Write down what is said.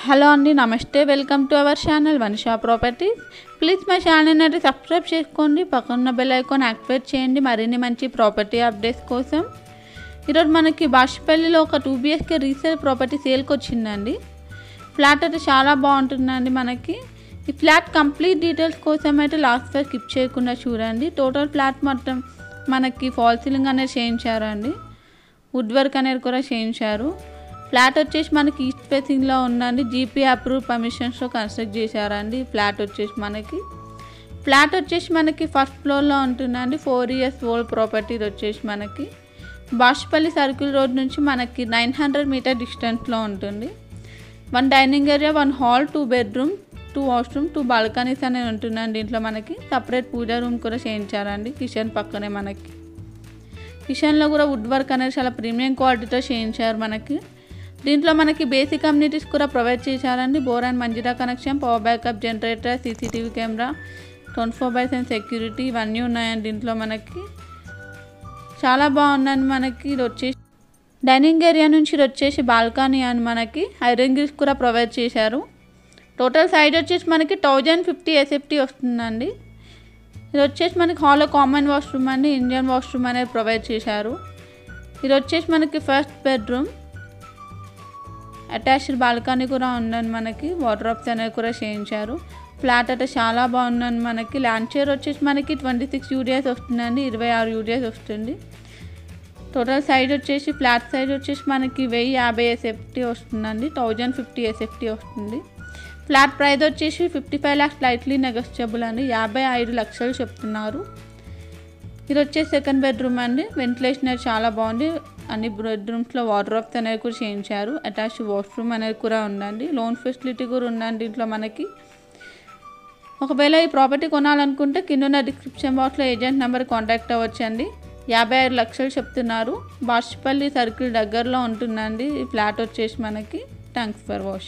Hello అండి, నమస్తే. Welcome to our channel Vanisha properties. Please మా ఛానల్ అయితే సబ్స్క్రైబ్ చేసుకోండి, పక్కన బెల్ ఐకాన్ యాక్టివేట్ చేయండి మరిన్ని మంచి ప్రాపర్టీ అప్డేట్స్ కోసం. ఈరోజు మనకి బాష్పల్లిలో ఒక 2 BHK రీసేల్ ప్రాపర్టీ సేల్కి వచ్చిందండి. ఫ్లాట్ అయితే చాలా బాగుంటుందండి. మనకి ఈ ఫ్లాట్ కంప్లీట్ డీటెయిల్స్ కోసం అయితే లాస్ట్ వరకు స్కిప్ చేయకుండా చూడండి. టోటల్ ఫ్లాట్ మొత్తం మనకి ఫాల్ సీలింగ్ అనేది చేయించారండి, వుడ్ వర్క్ అనేది కూడా చేయించారు. ఫ్లాట్ వచ్చేసి మనకి ఈస్ట్ ఫేసింగ్లో ఉందండి. జీపీ అప్రూవ్ పర్మిషన్స్తో కన్స్ట్రక్ట్ చేశారండి. ఫ్లాట్ వచ్చేసి మనకి ఫస్ట్ ఫ్లోర్లో ఉంటుందండి. 4 years ఓల్డ్ ప్రాపర్టీ వచ్చేసి మనకి బాష్పల్లి సర్కిల్ రోడ్ నుంచి మనకి 900 మీటర్ డిస్టెన్స్లో ఉంటుంది. 1 dining area, 1 hall, 2 bedroom, 2 washroom, 2 balconies అనేది ఉంటుందండి. దీంట్లో మనకి సపరేట్ పూజా రూమ్ కూడా చేయించారండి. కిచెన్ పక్కనే మనకి కిచెన్లో కూడా వుడ్ వర్క్ అనేది చాలా ప్రీమియం క్వాలిటీతో చేయించారు. దీంట్లో మనకి బేసిక్ కమ్యూనిటీస్ కూడా ప్రొవైడ్ చేశారండి. Bore and Manjira connection, power backup generator, CCTV camera, 24/7 security ఇవన్నీ ఉన్నాయండి. దీంట్లో మనకి చాలా బాగుందండి. మనకి ఇది వచ్చేసి డైనింగ్ ఏరియా నుంచి వచ్చేసి బాల్కనీ అని మనకి ఐరన్ గ్రిల్స్ కూడా ప్రొవైడ్ చేశారు. టోటల్ సైజ్ వచ్చేసి మనకి 1050 SFT వస్తుందండి. ఇది వచ్చేసి మనకి హాల్లో కామన్ వాష్రూమ్ అండి, ఇండియన్ వాష్రూమ్ అనేది ప్రొవైడ్ చేశారు. ఇది వచ్చేసి మనకి ఫస్ట్ బెడ్రూమ్, అటాచ్డ్ బాల్కనీ కూడా ఉందండి. మనకి వార్డ్రోబ్స్ అనేవి కూడా చేయించారు. ఫ్లాట్ అయితే చాలా బాగుందండి. మనకి ల్యాండ్ షేర్ వచ్చేసి మనకి 26 UDS వస్తుందండి, 26 UDS వస్తుంది. టోటల్ సైజ్ వచ్చేసి ఫ్లాట్ సైజ్ వచ్చేసి మనకి 1050 SFT వస్తుందండి, 1050 SFT వస్తుంది. ఫ్లాట్ ప్రైస్ వచ్చేసి 55 lakhs స్లైట్లీ నెగోషియబుల్ అండి, 55 లక్షలు చెప్తున్నారు. ఇది వచ్చేసి సెకండ్ బెడ్రూమ్ అండి. వెంటిలేషన్ అనేది చాలా బాగుంది. అన్ని బెడ్రూమ్స్లో వార్డ్రోబ్స్ అనేవి కూడా చేయించారు. అటాచ్ వాష్రూమ్ అనేది కూడా ఉందండి. లోన్ ఫెసిలిటీ కూడా ఉందండి దీంట్లో మనకి. ఒకవేళ ఈ ప్రాపర్టీ కొనాలనుకుంటే కింద డిస్క్రిప్షన్ బాక్స్లో ఏజెంట్ నెంబర్ కాంటాక్ట్ అవ్వచ్చండి. 55 లక్షలు చెప్తున్నారు. బాష్పల్లి సర్కిల్ దగ్గరలో ఉంటుందండి ఈ ఫ్లాట్ వచ్చేసి మనకి. Thanks for watching.